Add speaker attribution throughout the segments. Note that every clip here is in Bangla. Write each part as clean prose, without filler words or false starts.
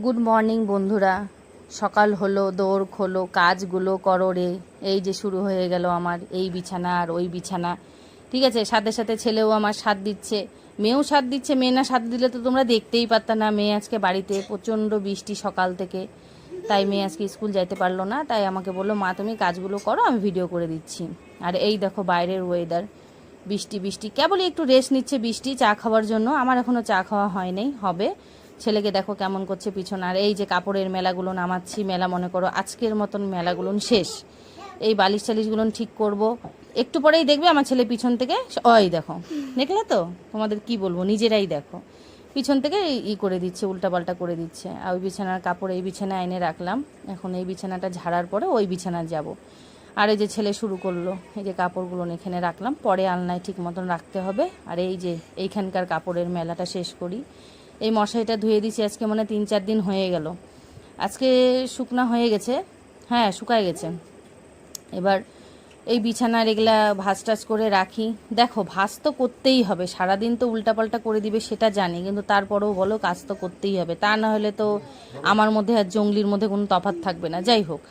Speaker 1: গুড মর্নিং বন্ধুরা। সকাল হলো, দৌড় খোলো, কাজগুলো করো রে। এই যে শুরু হয়ে গেল আমার এই বিছানা আর ওই বিছানা। ঠিক আছে, সাথে সাথে ছেলেও আমার সাথ দিচ্ছে, মেয়েও সাথ দিচ্ছে। মেয়ে না সাথ দিলে তো তোমরা দেখতেই পারত না। মেয়ে আজকে বাড়িতে, প্রচণ্ড বৃষ্টি সকাল থেকে, তাই মেয়ে আজকে স্কুল যাইতে পারলো না। তাই আমাকে বললো, মা তুমি কাজগুলো করো, আমি ভিডিও করে দিচ্ছি। আর এই দেখো বাইরের ওয়েদার, বৃষ্টি বৃষ্টি, কেবলই একটু রেস্ট নিচ্ছে বৃষ্টি চা খাওয়ার জন্য। আমার এখনও চা খাওয়া হয়নি, হবে। ছেলেকে দেখো কেমন করছে পিছন। আর এই যে কাপড়ের মেলাগুলো নামাচ্ছি, মেলা মনে করো আজকের মতন মেলাগুলো শেষ। এই বালিশ টালিশগুলো ঠিক করব, একটু পরেই দেখবে আমার ছেলে পিছন থেকে, ওই দেখো, দেখলে তো, তোমাদের কি বলবো, নিজেরাই দেখো পিছন থেকে করে দিচ্ছে, উল্টাপাল্টা করে দিচ্ছে। আর ওই বিছানার কাপড় এই বিছানায় এনে রাখলাম, এখন এই বিছানাটা ঝাড়ার পরে ওই বিছানায় যাব। আর এই যে ছেলে শুরু করলো, এই যে কাপড়গুলো এখানে রাখলাম, পরে আলনায় ঠিক মতন রাখতে হবে। আর এই যে এইখানকার কাপড়ের মেলাটা শেষ করি। এই মশারিটা ধুয়ে দিছি আজকে, মানে 3-4 দিন হয়ে গেল। আজকে শুকনা হয়ে গেছে, হ্যাঁ শুকায় গেছে। এবার এই বিছানার এগুলা ভাঁজ টাজ করে রাখি। দেখো ভাঁজ তো করতেই হবে, সারাদিন তো উল্টাপাল্টা করে দিবে সেটা জানি, কিন্তু তারপরেও বলো কাজ তো করতেই হবে। তা না হলে তো আমার মধ্যে আর জঙ্গলির মধ্যে কোনো তফাৎ থাকবে না। যাই হোক,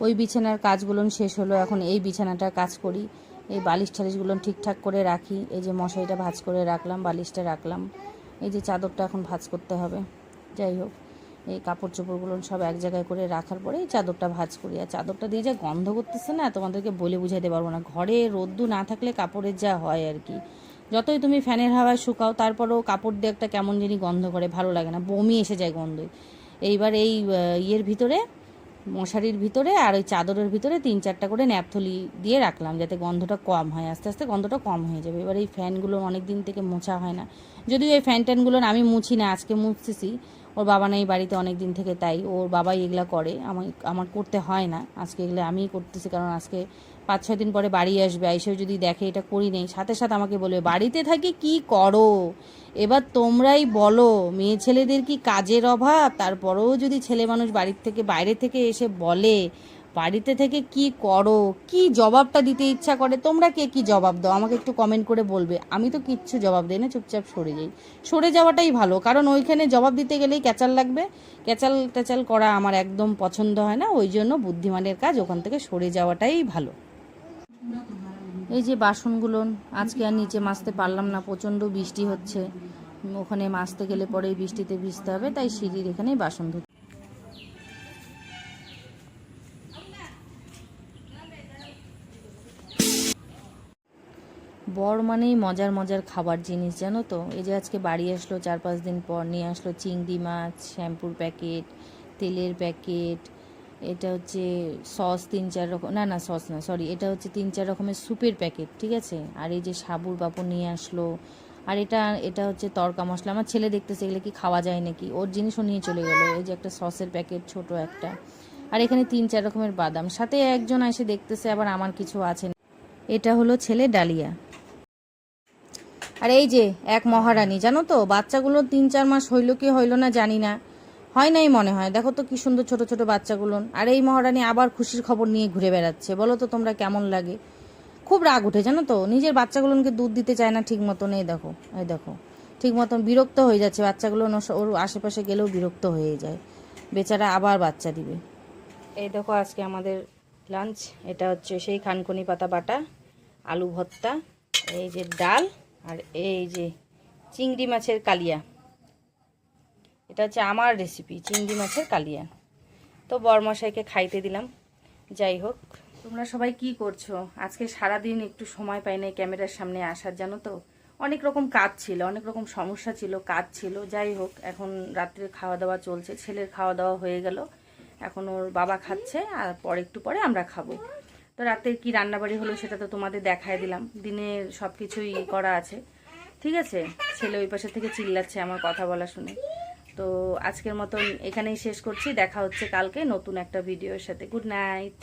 Speaker 1: ওই বিছানার কাজগুলো শেষ হলো, এখন এই বিছানাটার কাজ করি। এই বালিশ টালিশগুলো ঠিকঠাক করে রাখি। এই যে মশারিটা ভাঁজ করে রাখলাম, বালিশটা রাখলাম। এই যে চাদরটা এখন ভাঁজ করতে হবে। যাই হোক, এই কাপড় চোপড়গুলো সব এক জায়গায় করে রাখার পরে এই চাদরটা ভাঁজ করি। আর চাদরটা দিয়ে যা গন্ধ করতেছে না, তোমাদেরকে বলে বুঝাইতে পারবো না। ঘরে রোদ্দু না থাকলে কাপড়ের যা হয় আর কি, যতই তুমি ফ্যানের হাওয়ায় শুকাও তারপরেও কাপড় দিয়ে একটা কেমন জিনিস গন্ধ করে, ভালো লাগে না, বমি এসে যায় গন্ধে। এইবার এই ইয়ের ভিতরে, মশারির ভিতরে আর ওই চাদরের ভিতরে 3-4টা করে ন্যাপথলি দিয়ে রাখলাম, যাতে গন্ধটা কম হয়। আস্তে আস্তে গন্ধটা কম হয়ে যাবে। এবার এই ফ্যানগুলো অনেক দিন থেকে মোছা হয় না, যদিও এই ফ্যান ট্যানগুলো আমি মুছি না, আজকে মুছতেছি। ওর বাবা নেই বাড়িতে অনেক দিন থেকে, তাই ওর বাবাই এগুলা করে, আমার করতে হয় না। আজকে এগুলো আমিই করতেছি, কারণ আজকে 5-6 দিন পরে বাড়ি আসবে। এসেও যদি দেখে এটা করি নেই, সাথে সাথে আমাকে বলবে বাড়িতে থাকি কি করো। এবার তোমরাই বলো, মেয়ে ছেলেদের কি কাজের অভাব? তারপরেও যদি ছেলে মানুষ বাড়ির থেকে, বাইরে থেকে এসে বলে বাড়িতে থেকে কি করো, কি জবাবটা দিতে ইচ্ছা করে? তোমরা কে কি জবাব দাও আমাকে একটু কমেন্ট করে বলবে। আমি তো কিচ্ছু জবাব দিই না, চুপচাপ সরে যাই। সরে যাওয়াটাই ভালো, কারণ ওইখানে জবাব দিতে গেলেই ক্যাচাল লাগবে। ক্যাচাল ট্যাচাল করা আমার একদম পছন্দ হয় না। ওই জন্য বুদ্ধিমানের কাজ, ওখান থেকে সরে যাওয়াটাই ভালো। এই যে বাসনগুলো আজকে আর নিচে মাজতে পারলাম না, প্রচণ্ড বৃষ্টি হচ্ছে। ওখানে মাজতে গেলে পরে বৃষ্টিতে ভিজতে হবে, তাই সিঁড়ির এখানেই বাসন ধুই। বর মানেই মজার মজার খাবার জিনিস, জানো তো। এই যে আজকে বাড়ি আসলো 4-5 দিন পর, নিয়ে আসলো চিংড়ি মাছ, শ্যাম্পুর প্যাকেট, তেলের প্যাকেট, এটা হচ্ছে সস 3-4 রকম, না সস না, সরি, এটা হচ্ছে 3-4 রকমের স্যুপের প্যাকেট, ঠিক আছে। আর এই যে সাবুর পাপড় নিয়ে আসলো। আর এটা হচ্ছে তড়কা মশলা। আমার ছেলে দেখতেছে এগুলো কি খাওয়া যায় নাকি, ওর জিনিসও নিয়ে চলে গেলো। এই যে একটা সসের প্যাকেট, ছোট একটা। আর এখানে 3-4 রকমের বাদাম। সাথে একজন এসে দেখতেছে আবার আমার কিছু আছে। এটা হলো ছেলে ডালিয়া। আর এই যে এক মহারানী, জানো তো, বাচ্চাগুলো 3-4 মাস হইলো কি হইলো না জানি না, হয় নাই মনে হয়। দেখো তো কি সুন্দর ছোট ছোট বাচ্চাগুলো। আর এই মহারানী আবার খুশির খবর নিয়ে ঘুরে বেড়াচ্ছে। বলো তো তোমরা কেমন লাগে? খুব রাগ উঠে, জানো তো, নিজের বাচ্চাগুলোকে দুধ দিতে চায় না ঠিক মতন। এই দেখো ঠিক মতন বিরক্ত হয়ে যাচ্ছে বাচ্চাগুলো, ওর আশেপাশে গেলেও বিরক্ত হয়ে যায় বেচারা, আবার বাচ্চা দিবে। এই দেখো আজকে আমাদের লাঞ্চ, এটা হচ্ছে সেই খানকুনি পাতা বাটা, আলু ভর্তা, এই যে ডাল, আর এই যে চিংড়ি মাছের কালিয়া। এটা হচ্ছে আমার রেসিপি, চিংড়ি মাছের কালিয়া। তো বরমশাইকে খাইতে দিলাম। যাই হোক, তোমরা সবাই কি করছো? আজকে সারাদিন একটু সময় পাই নাই ক্যামেরার সামনে আসার, জানো তো। অনেক রকম কাজ ছিল, অনেক রকম সমস্যা ছিল, কাজ ছিল। যাই হোক, এখন রাত্রে খাওয়া দাওয়া চলছে, ছেলের খাওয়া দাওয়া হয়ে গেল, এখন ওর বাবা খাচ্ছে, আর একটু পরে আমরা খাবো। তো রাতে কি রান্নাবাড়ি হলো সেটা তো তোমাদের দেখায় দিলাম, দিনের সব কিছুই করা আছে, ঠিক আছে। ছেলে ওই পাশে থেকে চিল্লাচ্ছে আমার কথা বলা শুনে। তো আজকের মতন এখানেই শেষ করছি, দেখা হচ্ছে কালকে নতুন একটা ভিডিওর সাথে। Good night.